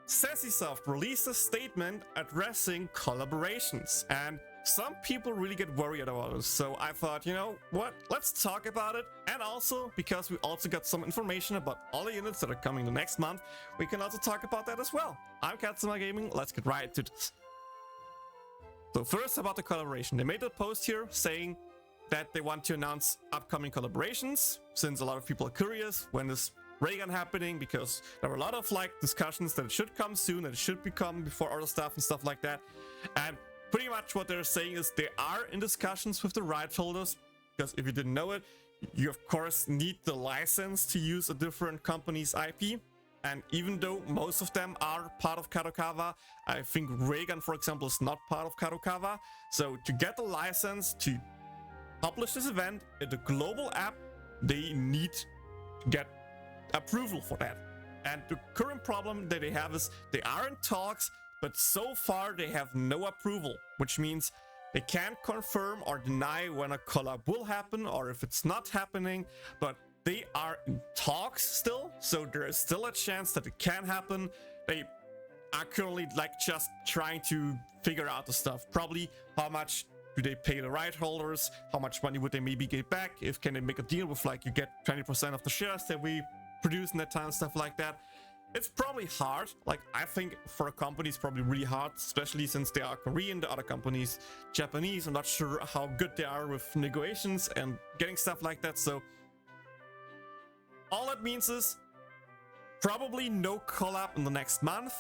Cecisoft released a statement addressing collaborations, and some people really get worried about it. So I thought, you know what, let's talk about it. And also, because we also got some information about all the units that are coming the next month, we can also talk about that as well. I'm Katsuma Gaming, let's get right to this. So first, about the collaboration. They made a post here saying that they want to announce upcoming collaborations, since a lot of people are curious when is Reagan happening, because there were a lot of discussions that it should come soon, that it should become before other stuff and stuff like that. And pretty much what they're saying is they are in discussions with the rights holders, because if you didn't know it, you of course need the license to use a different company's IP. And even though most of them are part of Kadokawa, I think Reagan, for example, is not part of Kadokawa. So to get the license to publish this event in the global app, they need to get approval for that. And the current problem that they have is they are in talks, but so far they have no approval, which means they can't confirm or deny when a collab will happen or if it's not happening, but they are in talks still, so there is still a chance that it can happen. They are currently just trying to figure out the stuff. Probably how much do they pay the right holders, how much money would they maybe get back, if can they make a deal with you get 20% of the shares that we produce in that time, stuff like that. It's probably hard. I think for a company it's probably really hard, especially since they are Korean, the other companies Japanese. I'm not sure how good they are with negotiations and getting stuff like that. So all that means is probably no collab in the next month,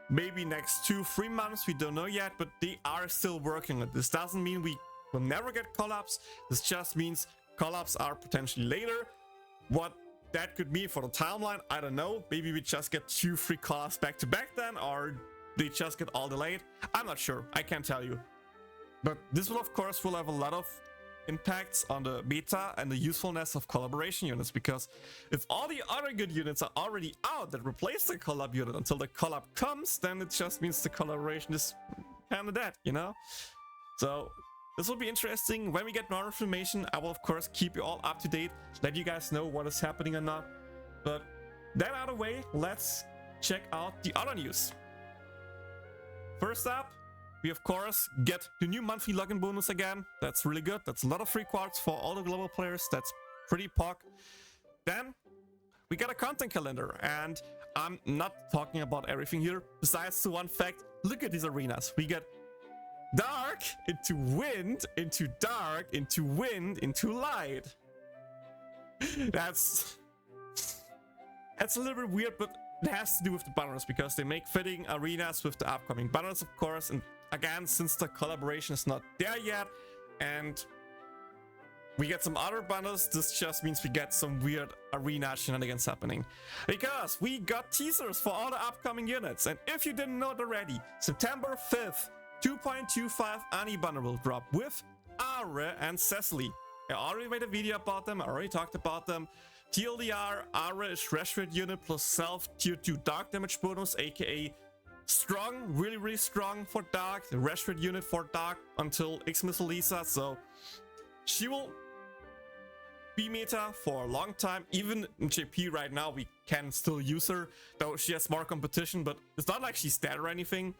maybe next 2-3 months, we don't know yet, but they are still working on it. This doesn't mean we will never get collabs. This just means collabs are potentially later. What that could mean for the timeline, I don't know. Maybe we just get 2-3 collabs back to back then, or they just get all delayed. I'm not sure, I can't tell you. But this will of course have a lot of impacts on the meta and the usefulness of collaboration units, because if all the other good units are already out that replace the collab unit until the collab comes, then it just means the collaboration is kind of dead, you know? So this will be interesting. When we get more information, I will of course keep you all up to date, let you guys know what is happening or not. But that out of the way, let's check out the other news. First up, we of course get the new monthly login bonus again. That's really good. That's a lot of free quartz for all the global players. That's pretty pog. Then we got a content calendar, and I'm not talking about everything here. Besides the one fact, look at these arenas. We get dark into wind, into dark, into wind, into light. That's a little bit weird, but it has to do with the banners, because they make fitting arenas with the upcoming banners, of course. And again, since the collaboration is not there yet and we get some other banners, this just means we get some weird arena shenanigans happening, because we got teasers for all the upcoming units. And if you didn't know it already, September 5th, 2.25 Ani banner will drop with Arue and Cecily. I already made a video about them, I already talked about them. TLDR, Arue is restricted unit plus self tier 2 dark damage bonus, aka strong, really strong for dark, the restricted unit for dark until Wiz and Lolisa. So she will be meta for a long time. Even in JP right now we can still use her, though she has more competition, but it's not like she's dead or anything.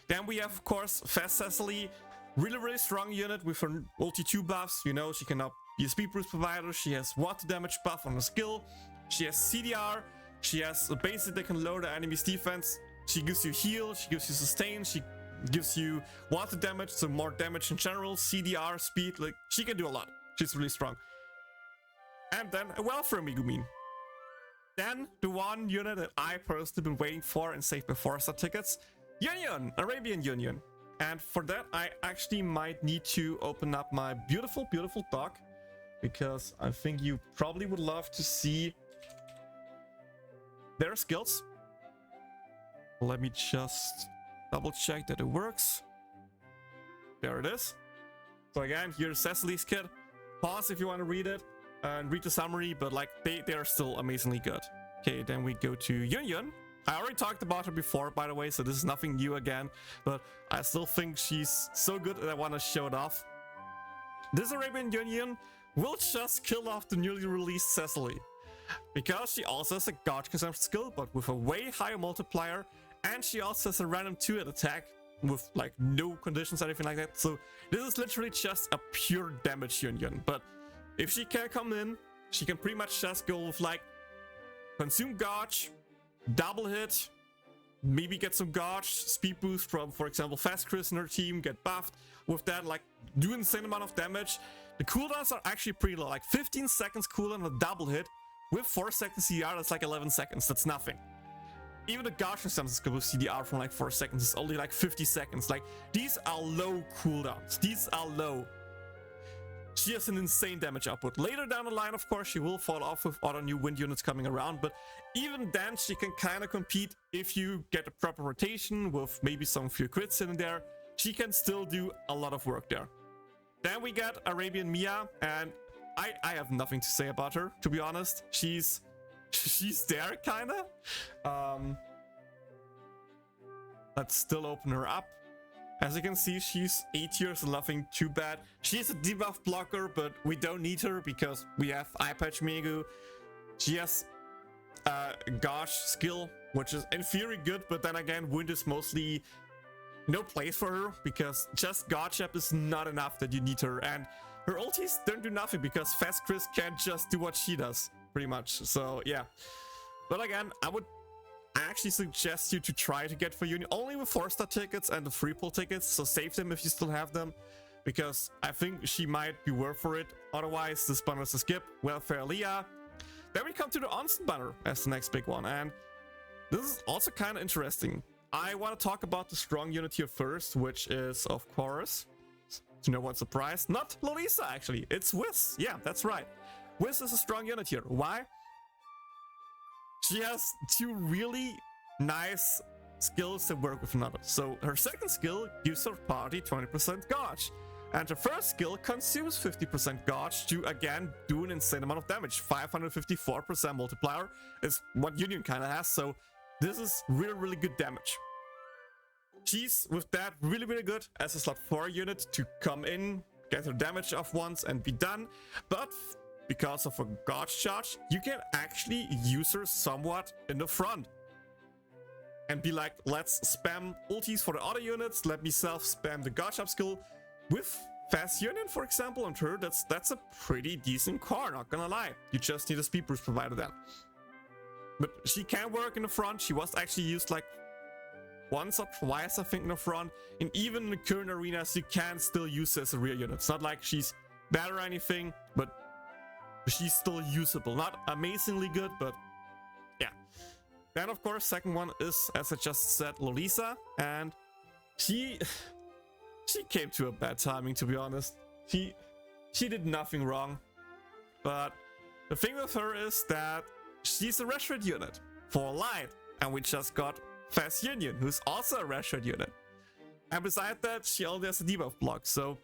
Then we have of course Fast Cecily, really strong unit with her ulti 2 buffs. You know, she can now be a speed boost provider, she has water damage buff on her skill, she has CDR, she has a basic that can lower the enemy's defense, she gives you heal, she gives you sustain, she gives you water damage, so more damage in general, CDR, speed, she can do a lot. She's really strong. And then a welfare Megumin. Then the one unit that I personally been waiting for and saved before star tickets, Yunyun, Arabian Yunyun. And for that I actually might need to open up my beautiful dock, because I think you probably would love to see their skills. Let me just double check that it works. There it is. So again, here's Cecily's kit. Pause if you want to read it and read the summary, but they are still amazingly good. Okay, then we go to Yunyun. I already talked about her before, by the way, so this is nothing new again, but I still think she's so good that I want to show it off. This Arabian Yunyun will just kill off the newly released Cecily, because she also has a guard consumption skill, but with a way higher multiplier, And she also has a random 2-hit attack with like no conditions or anything like that. So this is literally just a pure damage Yunyun. But if she can come in, she can pretty much just go with like consume gauge, double hit, maybe get some gauge, speed boost from, for example, Fast Chris in her team, get buffed with that, like do an insane amount of damage. The cooldowns are actually pretty low, like 15 seconds cooldown on a double hit with 4 seconds CDR. That's like 11 seconds. That's nothing. Even the gauge systems with CDR from like 4 seconds is only like 50 seconds. Like these are low cooldowns. These are low. She has an insane damage output. Later down the line, of course, she will fall off with other new wind units coming around, but even then she can kind of compete if you get a proper rotation with maybe some few crits in there. She can still do a lot of work there. Then we got Arabian Mia, and I have nothing to say about her, to be honest. She's there, kinda. Let's still open her up. As you can see, she's 8 years and nothing too bad. She's a debuff blocker, but we don't need her because we have Eye Patch Megu. She has Gauge skill, which is in theory good, but then again, Wind is mostly no place for her because just Gauge up is not enough that you need her. And her ultis don't do nothing because Fast Chris can't just do what she does, pretty much. So yeah. But again, I actually suggest you to try to get foryou only with 4-star tickets and the free pull tickets, so save them if you still have them, because I think she might be worth for it. Otherwise, this banner is a skip. Welfare Leah. Then we come to the Onsen banner as the next big one, and this is also kind of interesting. I want to talk about the strong unit here first, which is, of course, to no one's surprise, not Lolisa actually, it's Wiz. Yeah, that's right. Wiz is a strong unit here. Why? She has 2 really nice skills that work with another. So her second skill gives her party 20% gauge. And her first skill consumes 50% gauge to, again, do an insane amount of damage. 554% multiplier is what Yunyun kind of has. So this is really, really good damage. She's, with that, really, really good as a slot 4 unit to come in, get her damage off once and be done. But because of a gauge charge, you can actually use her somewhat in the front and be like, let's spam ultis for the other units, let me self spam the gauge up skill with Fast Yunyun, for example. And her, that's a pretty decent car, not gonna lie. You just need a speed boost provider then. But she can work in the front. She was actually used like once or twice, I think, in the front. And even in the current arenas, you can still use her as a rear unit. It's not like she's bad or anything, but she's still usable. Not amazingly good, but yeah. Then, of course, second one is, as I just said, Lolisa. And she came to a bad timing, to be honest. She did nothing wrong. But the thing with her is that she's a Rashford unit for light. And we just got Fast Yunyun, who's also a Rashford unit. And beside that, she only has a debuff block. So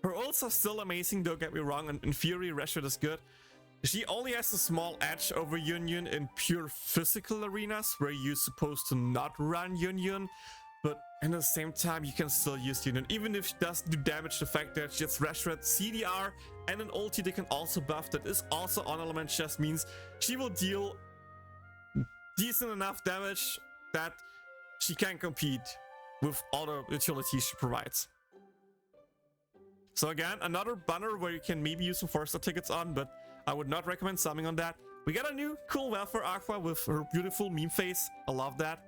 her ults are still amazing, don't get me wrong, and in theory, Rashford is good. She only has a small edge over Yunyun in pure physical arenas, where you're supposed to not run Yunyun, but at the same time, you can still use Yunyun. Even if she doesn't do damage, the fact that she has Rashford, CDR, and an ulti that can also buff, that is also on element, just means she will deal decent enough damage that she can compete with all the utilities she provides. So again, another banner where you can maybe use some 4-star tickets on, but I would not recommend summing on that. We got a new cool welfare Aqua with her beautiful meme face. I love that.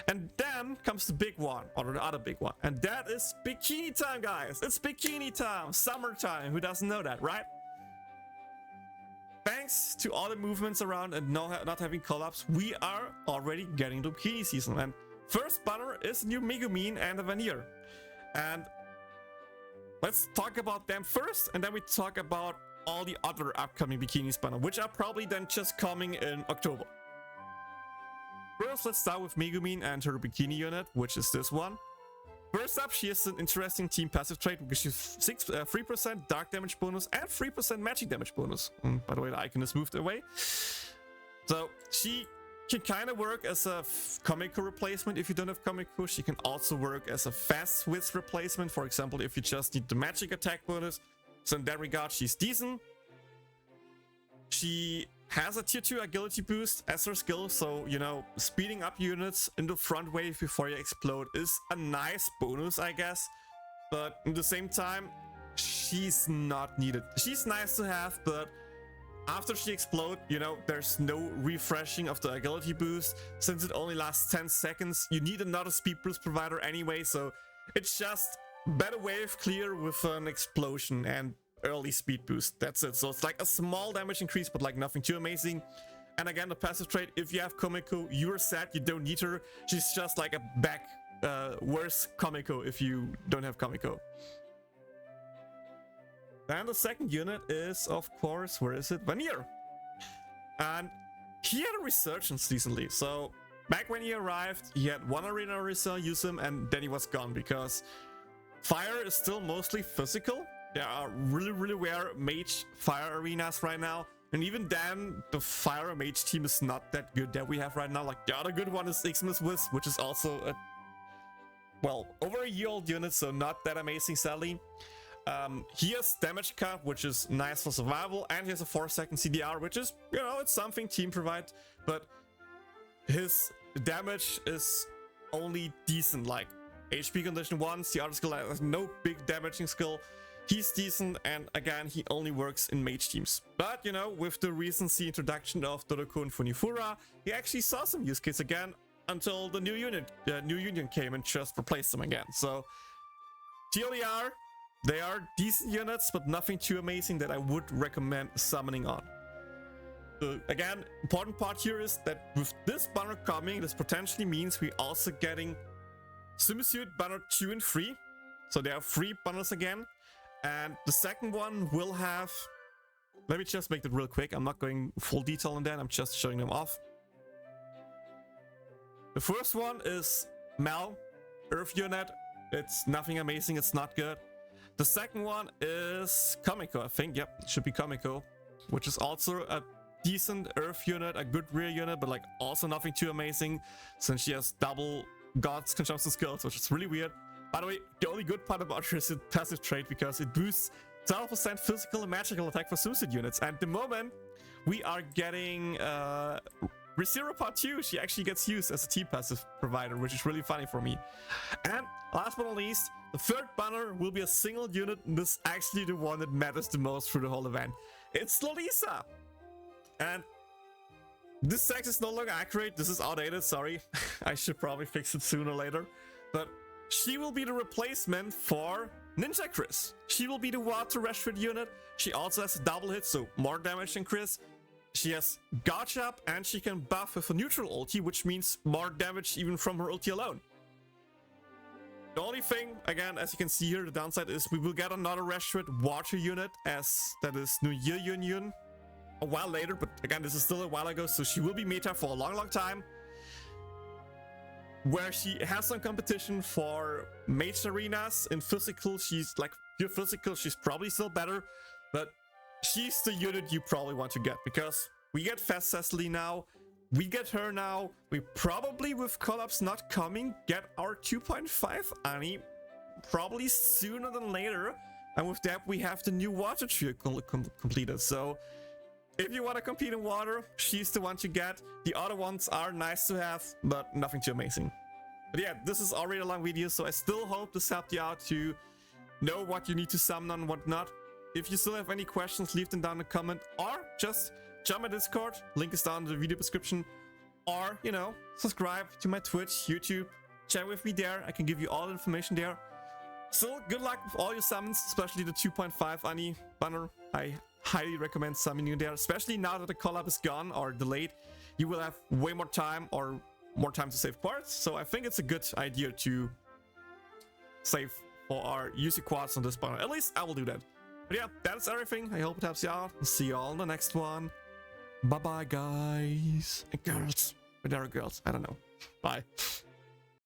And then comes the big one, or the other big one. And that is bikini time, guys. It's bikini time, summertime. Who doesn't know that, right? Thanks to all the movements around and not having collabs, we are already getting the bikini season. And first banner is new Megumin and a Vanir. And let's talk about them first, and then we talk about all the other upcoming bikinis banner, which are probably then just coming in October. First, let's start with Megumin and her bikini unit, which is this one. First up, she has an interesting team passive trait, because she's 3% dark damage bonus and 3% magic damage bonus. By the way, the icon is moved away. So she can kind of work as a Komekko replacement if you don't have Komekko. She can also work as a fast Wiz replacement, for example, if you just need the magic attack bonus. So in that regard, she's decent. She has a tier 2 agility boost as her skill, so, you know, speeding up units in the front wave before you explode is a nice bonus, I guess. But at the same time, she's not needed. She's nice to have, but after she explodes, you know, there's no refreshing of the agility boost. Since it only lasts 10 seconds, you need another speed boost provider anyway, so it's just better wave clear with an explosion and early speed boost. That's it. So it's like a small damage increase, but like nothing too amazing. And again, the passive trait, if you have Komekko, you're set. You don't need her. She's just like a back worse Komekko if you don't have Komekko. And the second unit is, of course, where is it? Vanir. And he had a resurgence recently. So back when he arrived, he had one arena use him, and then he was gone because fire is still mostly physical. There are really rare mage fire arenas right now, and even then the fire mage team is not that good that we have right now. Like the other good one is Onsen Wiz, which is also a, well, over a year old unit, so not that amazing sadly. He has damage cap, which is nice for survival, and he has a 4-second CDR, which is, you know, it's something team provide, but his damage is only decent. Like HP condition 1, the other skill has no big damaging skill. He's decent, and again, he only works in mage teams. But, you know, with the recency introduction of Doroko and Funifura, he actually saw some use case again until the new union came and just replaced them again. So, TLDR, they are decent units, but nothing too amazing that I would recommend summoning on. So, again, important part here is that with this banner coming, this potentially means we're also getting Swimsuit banner 2 and 3. So there are 3 banners again. And the second one will have, let me just make that real quick. I'm not going full detail on that. I'm just showing them off. The first one is Mel, Earth unit. It's nothing amazing. It's not good. The second one is Komekko, I think. Yep, it should be Komekko, which is also a decent Earth unit, a good rear unit, but like also nothing too amazing since she has double God's consumption skills, which is really weird. By the way, the only good part about her is its passive trait because it boosts 12% physical and magical attack for Swimsuit units. And the moment we are getting Resira Part 2, she actually gets used as a T-passive provider, which is really funny for me. And last but not least, the third banner will be a single unit, and this is actually the one that matters the most through the whole event. It's Lolisa! And this text is no longer accurate. This is outdated, sorry. I should probably fix it sooner or later. But she will be the replacement for Ninja Chris. She will be the water Rashford unit. She also has a double hit, so more damage than Chris. She has gotcha up, and she can buff with a neutral ulti, which means more damage even from her ulti alone. The only thing, again, as you can see here, the downside is we will get another Rashford water unit, as that is New Year Yunyun. A while later, but again, this is still a while ago, so she will be meta for a long time. Where she has some competition for mage arenas. In physical, she's like pure physical, she's probably still better, but she's the unit you probably want to get because we get Fast Cecily now, we get her now, we probably with Collabs not coming get our 2.5 Ani probably sooner than later, and with that we have the new water trio completed. So if you want to compete in water, she's the one to get. The other ones are nice to have, but nothing too amazing. But yeah, this is already a long video, so I still hope this helped you out to know what you need to summon and what not. If you still have any questions, leave them down in the comment, or just jump my Discord. Link is down in the video description. Or, you know, subscribe to my Twitch, YouTube. Chat with me there. I can give you all the information there. So, good luck with all your summons, especially the 2.5 Ani banner. I highly recommend summoning you there, especially now that the collab is gone or delayed. You will have way more time or more time to save parts, so I think it's a good idea to save for our UC quads on this banner. At least I will do that. But yeah, that's everything. I hope it helps you out. See you all in the next one. Bye bye, guys and girls. But there are girls, I don't know. Bye.